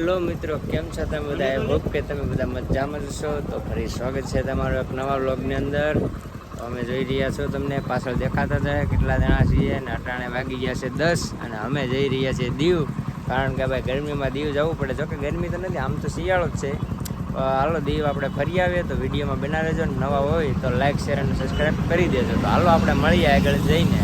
Hello મિત્રો, કેમ છો તમે બધા? આઈ હોપ કે તમે બધા મજામાં છો. તો ફરી સ્વાગત છે તમારું એક નવા વ્લોગની અંદર. તો અમે જોઈ રહ્યા છો, તમને પાછળ દેખાતા જાય કેટલા જણા છીએ અને અટાણે વાગી ગયા છે 10 અને અમે જઈ રહ્યા છીએ દીવ. કારણ કે ભાઈ ગરમીમાં દીવ જવું પડે. જોકે ગરમી તો નથી, આમ તો શિયાળો જ છે. હાલો દીવ આપણે ફરી આવીએ. તો વિડીયોમાં બના રહેજો. નવા હોય તો લાઈક, શેર અને સબસ્ક્રાઈબ કરી દેજો. તો હાલો આપણે મળીએ આગળ જઈને.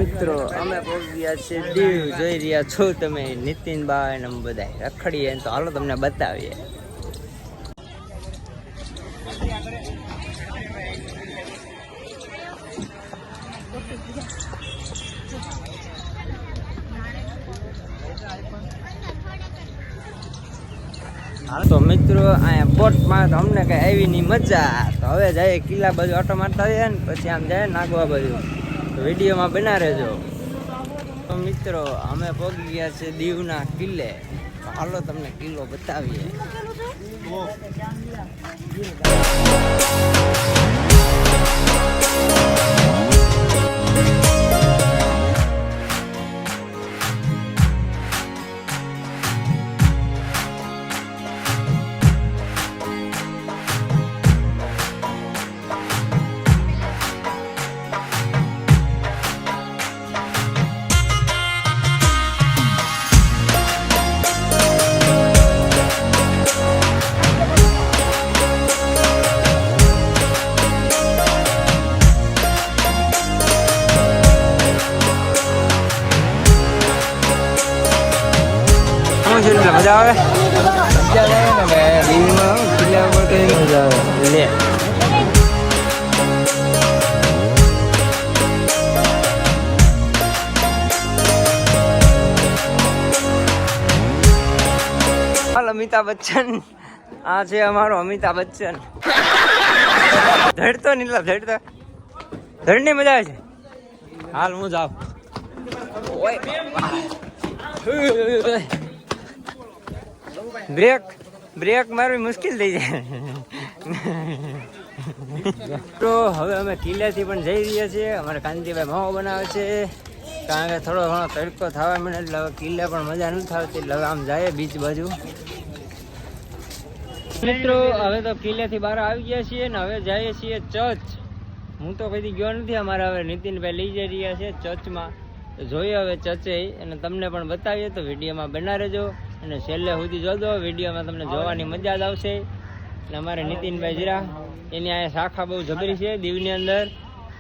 મિત્રો અમે પહોંચી ગયા છીએ દીવ. જોઈ રહ્યા છો તમે નીતિનભાઈ ને બધા રખડીએ. તો હાલો તમને બતાવીએ. તો મિત્રો અહીંયા બોટમાં તો અમને કઈ આવી ની મજા. તો હવે જાય કિલ્લા બાજુ ઓટો મારતા આવીએ ને પછી આમ જાય નાગવા બાજુ. તો વિડીયોમાં બના રહેજો. તો મિત્રો અમે પહોંચી ગયા છે દીવના કિલ્લે. હાલો તમને કિલ્લો બતાવીએ. મજા આવે ને દીવમાં કિલ્લા ઉપર કઈ મજા આવે લે. હાલ અમિતાભ બચ્ચન, આ છે અમારો અમિતાભ બચ્ચન. ધડતો નીલા ધડતો ધડની મજા આવે છે. હાલ હું જાઉં. બ્રેક મારવી મુશ્કેલ થઈ જાય. તો હવે અમે કિલ્લાથી પણ જઈ રહ્યા છીએ. અમારે કાંતિભાઈ માવો બનાવે છે. કારણ કે થોડો ઘણો તડકો થવા મળે એટલે હવે કિલ્લા પણ મજા નથી આવતી. એટલે હવે આમ જાય બીચ બાજુ. મિત્રો હવે તો કિલ્લાથી બહાર આવી ગયા છીએ ને હવે જઈએ છીએ ચર્ચ. હું તો કદી ગયો નથી. અમારે હવે નીતિનભાઈ લઈ જઈ રહ્યા છે ચર્ચમાં. તો જોઈએ હવે ચર્ચે અને તમને પણ બતાવીએ. તો વિડીયોમાં બના રહેજો અને છેલ્લે સુધી જોજો. વિડીયોમાં તમને જોવાની મજા જ આવશે. અને અમારે નીતિનભાઈ જરા એની અહીંયા શાખા બહુ જબરી છે દીવની અંદર.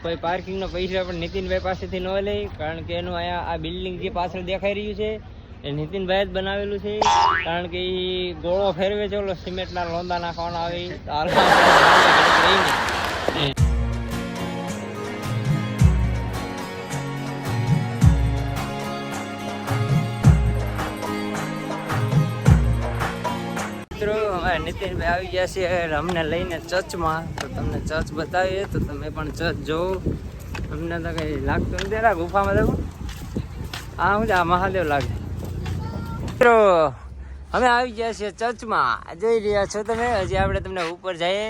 કોઈ પાર્કિંગનો પૈસા પણ નીતિનભાઈ પાસેથી ન લે. કારણ કે એનું અહીંયા આ બિલ્ડિંગ જે પાછળ દેખાઈ રહ્યું છે એ નીતિનભાઈ જ બનાવેલું છે. કારણ કે એ ગોળો ફેરવે છે ઓલો સિમેન્ટના લોંદા નાખવાના આવે. નીતિનભાઈ આવી ગયા છે અમને લઈને ચર્ચમાં. તો તમને ચર્ચ બતાવીએ. તો તમે પણ ચર્ચ જોવો. તમને તો કઈ લાગતું નથી ગુફામાં જવું. આ શું છે? આ મહાદેવ લાગે. મિત્રો અમે આવી ગયા છીએ ચર્ચમાં. જોઈ રહ્યા છો તમે. હજી આપણે તમને ઉપર જઈએ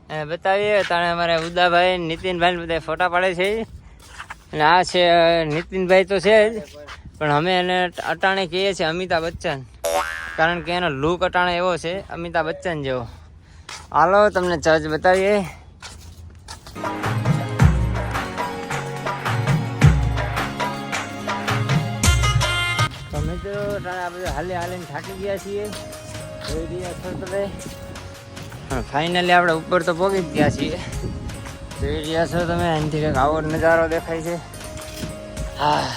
બતાવીએ તાણે અમારા ઉદાભાઈ નીતિનભાઈ બધા ફોટા પાડે છે. અને આ છે નીતિનભાઈ તો છે જ, પણ અમે એને અટાણે કહીએ છીએ અમિતાભ બચ્ચન, કારણ કે એનો લુક અટાણે એવો છે અમિતાભ બચ્ચન જેવો. હાલો તમને ચર્ચ બતાવીએ. અમે તો આપણે હાલીને થાકી ગયા છીએ. જોઈ રહ્યા છો તમે. ફાઇનલી આપણે ઉપર તો પહોંચી જ ગયા છીએ. જોઈ રહ્યા છો તમે, અહીંથી કંઈક આવો નજારો દેખાય છે. હા,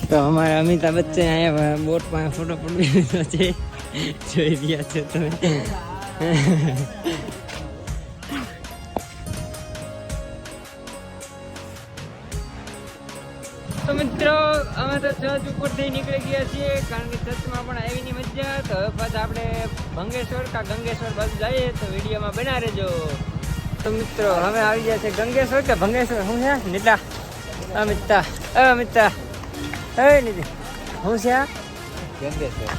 તો અમારે અમિતાભ બચ્ચન અહીંયા બોટ પાસે ફોટો પડી રહ્યો છે. જોઈ રહ્યા છો તમે. તો મિત્રો અમે તો ચર્ચ ઉપરથી નીકળી ગયા છીએ, કારણ કે ચર્ચમાં પણ આવીની મજા. તો હવે પાછા આપણે ભંગેશ્વર કા ગંગેશ્વર બાજુ જઈએ, તો વિડીયોમાં બના રહેજો. તો મિત્રો હવે આવી ગયા છે ગંગેશ્વર કે ભંગેશ્વર, શું છે નીલા અમિતા અમિતા નીતિ શું છે ગંગેશ્વર.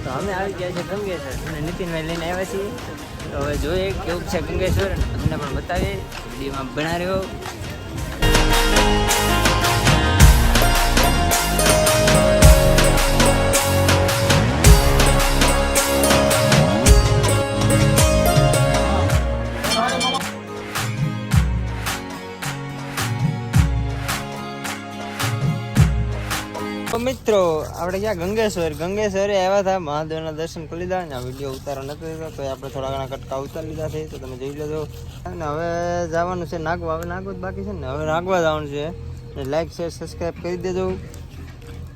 તો અમે આવી ગયા છે ગંગેશ્વર અને નીતિનભાઈ લઈને આવ્યા છીએ. તો હવે જોઈએ કેવું છે ગંગેશ્વર, તમને પણ બતાવીએ. વિડીયોમાં બના રહ્યો. મિત્રો આપણે ક્યાં ગંગેશ્વરે આવ્યા હતા, મહાદેવના દર્શન કરી લીધા. અને આ વિડીયો ઉતારો નતો લીધો, તો આપણે થોડા ઘણા કટકા ઉતારી લીધા છે, તો તમે જોઈ લેજો. અને હવે જવાનું છે નાગવા. હવે નાગવા જ બાકી છે ને, હવે નાગવા જવાનું છે. લાઈક શેર સબસ્ક્રાઈબ કરી દેજો.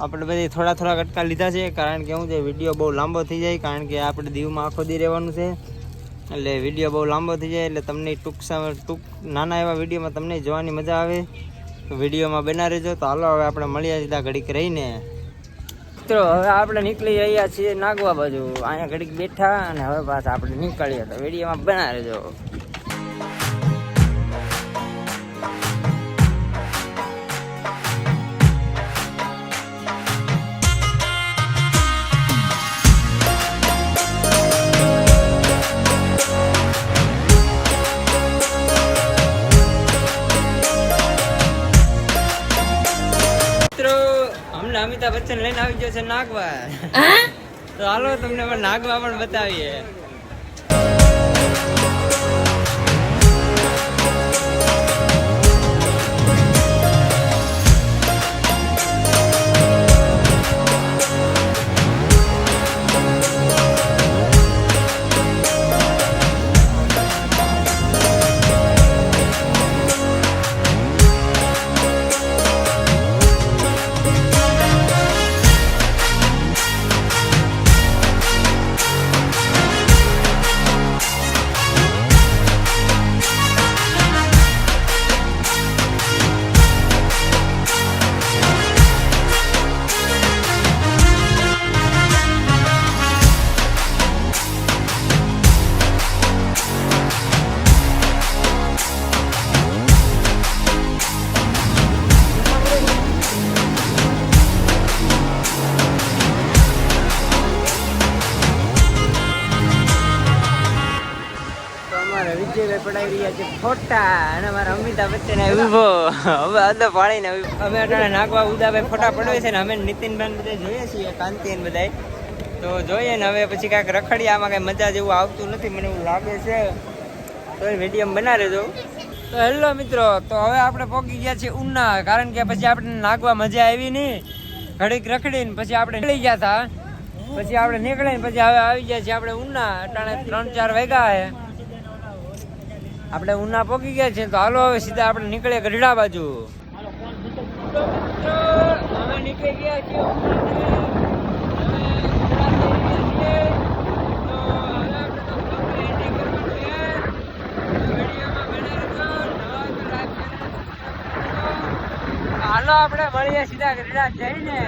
આપણે બધી થોડા કટકા લીધા છે, કારણ કે શું છે વિડીયો બહુ લાંબો થઈ જાય, કારણ કે આપણે દીવમાં આખો દી રહેવાનું છે. એટલે વિડીયો બહુ લાંબો થઈ જાય, એટલે તમને ટૂંક નાના એવા વિડીયોમાં તમને જોવાની મજા આવે. વિડીયોમાં બના રહેજો. તો હાલો હવે આપણે મળ્યા સીધા ઘડીક રહીને. મિત્રો હવે આપણે નીકળી રહ્યા છીએ નાગવા બાજુ. અહીંયા ઘડીક બેઠા અને હવે પાછા આપણે નીકળીએ. તો વિડીયોમાં બના રહેજો. અમિતાભ બચ્ચન લઈને આવી ગયો છે નાગવા. તો હાલો તમને પણ નાગવા પણ બતાવીએ. પડાવી રહ્યા છે ફોટા, અને અમારા અમિતાભ બચ્ચન ઉભો હવે અદો પાડીને અમે અટાણે નાગવા ઉદાભાઈ ફોટા પડવે છે ને. અમે નીતિનભાઈ બધા જોઈએ છીએ, કાંતિ બધા. તો જોઈએ ને હવે પછી કાંઈક રખડી. આમાં કાંઈ મજા જેવું આવતું નથી મને એવું લાગે છે. તો એ વિડીયો બના રહેજો. તો હેલો મિત્રો, તો હવે આપણે પહોંચી ગયા છીએ ઉના, કારણ કે પછી આપણે નાગવા મજા આવી નહીં. ઘડીક રખડીને પછી આપણે નીકળી ગયા હતા. પછી આપણે નીકળીને પછી હવે આવી ગયા છીએ આપણે ઉના. અટાણે 3-4 વાગ્યા છે. આપણે ઉના પહોંચી ગયા છે. તો હાલો હવે સીધા આપણે નીકળીએ ગઢડા બાજુ. હવે નીકળી ગયા છીએ. હાલો આપણે મળીએ સીધા ગઢડા જઈને.